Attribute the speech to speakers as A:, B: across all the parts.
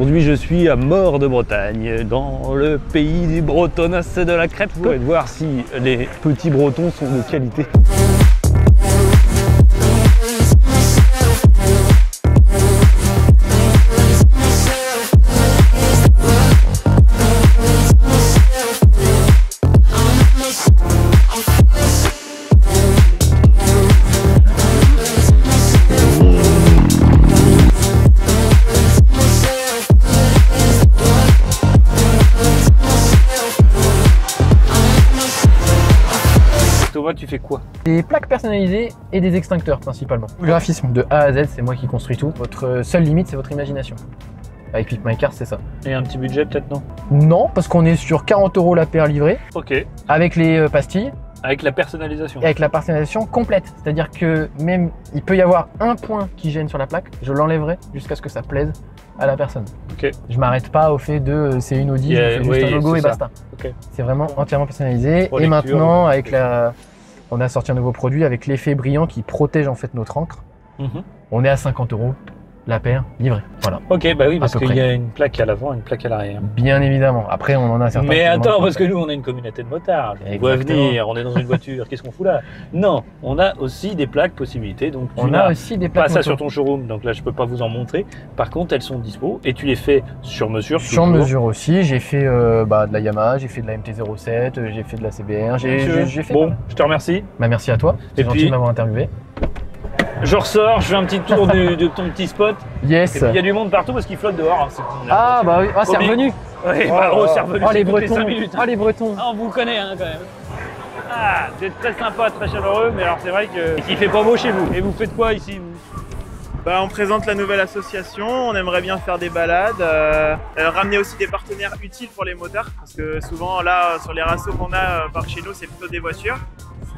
A: Aujourd'hui, je suis à Mort de Bretagne, dans le pays des Bretonnasses et de la crêpe. Vous pouvez voir si les petits bretons sont de qualité. Tu fais quoi?
B: Des plaques personnalisées et des extincteurs principalement. Le graphisme de A à Z, c'est moi qui construis tout. Votre seule limite, c'est votre imagination. Avec Pick My Car, c'est ça.
A: Et un petit budget peut-être, non?
B: Non, parce qu'on est sur 40 € la paire livrée.
A: Ok.
B: Avec les pastilles.
A: Avec la personnalisation.
B: Et avec la personnalisation complète. C'est-à-dire que même il peut y avoir un point qui gêne sur la plaque, je l'enlèverai jusqu'à ce que ça plaise à la personne.
A: Ok.
B: Je m'arrête pas au fait de c'est une Audi, je fais juste un logo et basta.
A: Okay.
B: C'est vraiment entièrement personnalisé.
A: Pour
B: et
A: lecture,
B: maintenant, avec on a sorti un nouveau produit avec l'effet brillant qui protège en fait notre encre. On est à 50 € la paire livrée. Voilà.
A: Ok, bah oui, parce qu'il y a une plaque à l'avant et une plaque à l'arrière.
B: Bien évidemment. Après, on en a certains.
A: Mais attends, parce que nous, on a une communauté de motards. On voit venir, on est dans une voiture, qu'est-ce qu'on fout là? Non, on a aussi des plaques possibilités. Donc
B: on a aussi des plaques.
A: Pas ça sur ton showroom, donc là, je peux pas vous en montrer. Par contre, elles sont dispo et tu les fais sur mesure.
B: Sur mesure aussi. J'ai fait de la Yamaha, j'ai fait de la MT-07, j'ai fait de la CBR. J'ai fait.
A: Bon, je te remercie.
B: Bah, merci à toi. C'est gentil de m'avoir interviewé.
A: Je ressors, je fais un petit tour de ton petit spot.
B: Yes.
A: Et puis il y a du monde partout parce qu'il flotte dehors.
B: Ah bah oui, c'est revenu.
A: Oui, c'est revenu.
B: Oh les Bretons.
A: 5 minutes.
B: Oh les Bretons.
A: Ah, on vous connaît hein, quand même. Ah, vous êtes très sympa, très chaleureux, mais alors c'est vrai qu'il fait pas beau chez vous. Et vous faites quoi ici vous?
C: Bah, on présente la nouvelle association, on aimerait bien faire des balades, ramener aussi des partenaires utiles pour les motards, parce que souvent là sur les rassos qu'on a par chez nous c'est plutôt des voitures.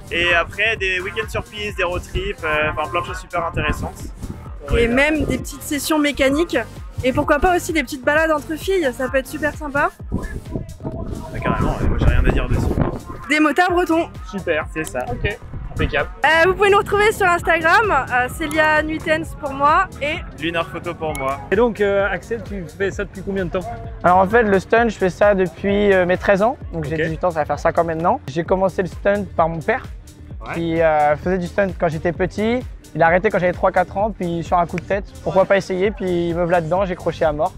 C: Et après des week-ends surprises, des road trips, enfin plein de choses super intéressantes.
D: Et même des petites sessions mécaniques. Et pourquoi pas aussi des petites balades entre filles, ça peut être super sympa.
C: Bah, carrément, moi j'ai rien à dire dessus.
D: Des motards bretons.
A: Super,
C: c'est ça.
A: Ok, impeccable.
D: Vous pouvez nous retrouver sur Instagram, Célia Nuitens pour moi et
C: Lunar Photo pour moi.
A: Et donc Axel, tu fais ça depuis combien de temps?
E: Alors en fait le stunt, je fais ça depuis mes 13 ans, donc j'ai 18 ans, ça va faire 5 ans maintenant. J'ai commencé le stunt par mon père qui faisait du stunt quand j'étais petit. Il a arrêté quand j'avais 3-4 ans, puis sur un coup de tête, pourquoi pas essayer, puis me voilà dedans, j'ai croché à mort.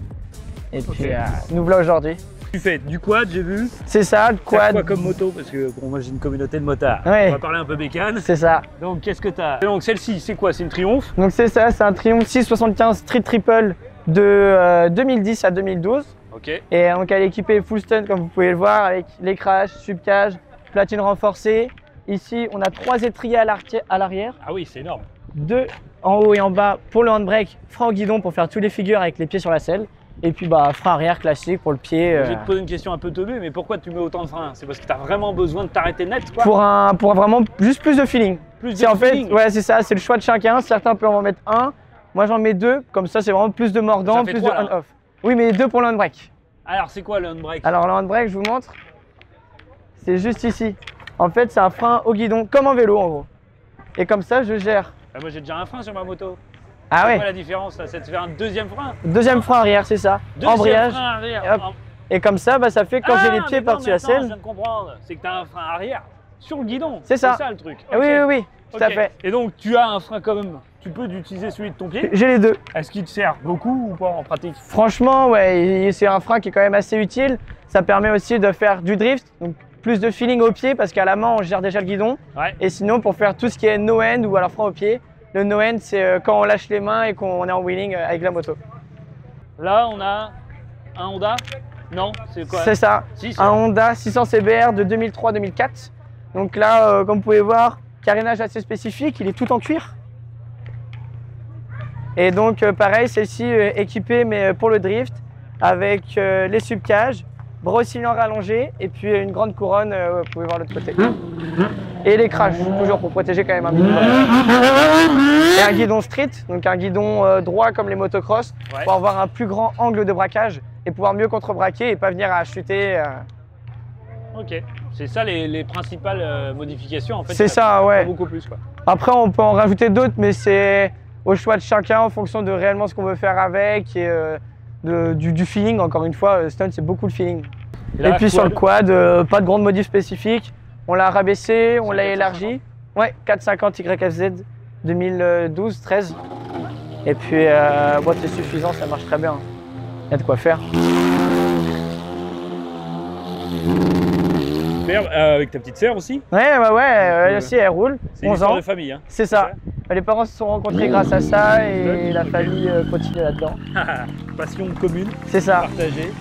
E: Et puis nous voilà aujourd'hui.
A: Tu fais du quad, j'ai vu.
E: C'est ça, le quad.
A: Quoi comme moto? Parce que bon, moi j'ai une communauté de motards.
E: Ouais.
A: On va parler un peu bécane.
E: C'est ça.
A: Donc qu'est-ce que t'as? Donc celle-ci, c'est quoi? C'est une Triumph?
E: Donc c'est ça, c'est un Triumph 675 Street Triple de 2010 à 2012.
A: Ok.
E: Et donc elle est équipée full stunt comme vous pouvez le voir avec l'écrage, subcage, platine renforcée. Ici on a 3 étriers à l'arrière.
A: Ah oui, c'est énorme.
E: 2 en haut et en bas pour le handbrake, frein au guidon pour faire tous les figures avec les pieds sur la selle. Et puis frein arrière classique pour le pied.
A: Je vais te poser une question un peu teubée, mais pourquoi tu mets autant de freins? C'est parce que tu as vraiment besoin de t'arrêter net quoi?
E: Pour vraiment juste plus de feeling.
A: Plus de feeling.
E: En fait, ouais, c'est ça, c'est le choix de chacun. Certains peuvent en mettre un, moi j'en mets 2, comme ça c'est vraiment plus de mordant, plus de on-off. Oui, mais 2 pour le handbrake.
A: Alors c'est quoi le handbrake?
E: Alors le handbrake, je vous montre, c'est juste ici. En fait, c'est un frein au guidon, comme en vélo en gros. Et comme ça, je gère.
A: Ah, moi j'ai déjà un frein sur ma moto.
E: Ah ouais.
A: C'est quoi la différence là? C'est de faire un deuxième frein?
E: Deuxième frein arrière, c'est ça. Embrayage.
A: Frein arrière.
E: Et comme ça, ça fait quand j'ai les pieds par-dessus la selle.
A: Je viens de comprendre. C'est que tu as un frein arrière sur le guidon.
E: C'est ça.
A: C'est ça le truc.
E: Okay. Oui, tout à fait.
A: Et donc tu as un frein quand même. Tu peux utiliser celui de ton pied?
E: J'ai les 2.
A: Est-ce qu'il te sert beaucoup ou pas en pratique?
E: Franchement, ouais, c'est un frein qui est quand même assez utile. Ça permet aussi de faire du drift, donc plus de feeling au pied parce qu'à la main on gère déjà le guidon. Ouais. Et sinon pour faire tout ce qui est no-end ou alors frein au pied, le no-end c'est quand on lâche les mains et qu'on est en wheeling avec la moto.
A: Là on a un Honda? Non, c'est quoi?
E: C'est ça, un Honda 600 CBR de 2003-2004. Donc là, comme vous pouvez voir, carénage assez spécifique, il est tout en cuir. Et donc pareil, celle-ci équipée mais pour le drift avec les subcages, brosse cylindre allongée et puis une grande couronne, vous pouvez voir l'autre côté. Et les crashs, toujours pour protéger quand même un minimum. Et un guidon street, donc un guidon droit comme les motocross, pour avoir un plus grand angle de braquage et pouvoir mieux contrebraquer et pas venir à chuter.
A: Ok, c'est ça les principales modifications en fait.
E: C'est ça, ouais.
A: Beaucoup plus quoi.
E: Après on peut en rajouter d'autres mais c'est au choix de chacun en fonction de réellement ce qu'on veut faire avec et du feeling, encore une fois, Stone c'est beaucoup le feeling. Et
A: là,
E: puis sur le quad, pas de grande modif spécifique, on l'a rabaissé, on l'a élargi. Ouais, 450 YFZ 2012-13. Et puis bon, c'est suffisant, ça marche très bien. Il y a de quoi faire.
A: Avec ta petite sœur aussi?
E: Ouais, elle aussi elle roule.
A: C'est une
E: 11
A: histoire
E: ans.
A: de famille. Hein.
E: C'est ça. Les parents se sont rencontrés grâce à ça et la famille continue là-dedans.
A: Passion commune,
E: C'est ça.
A: partagée.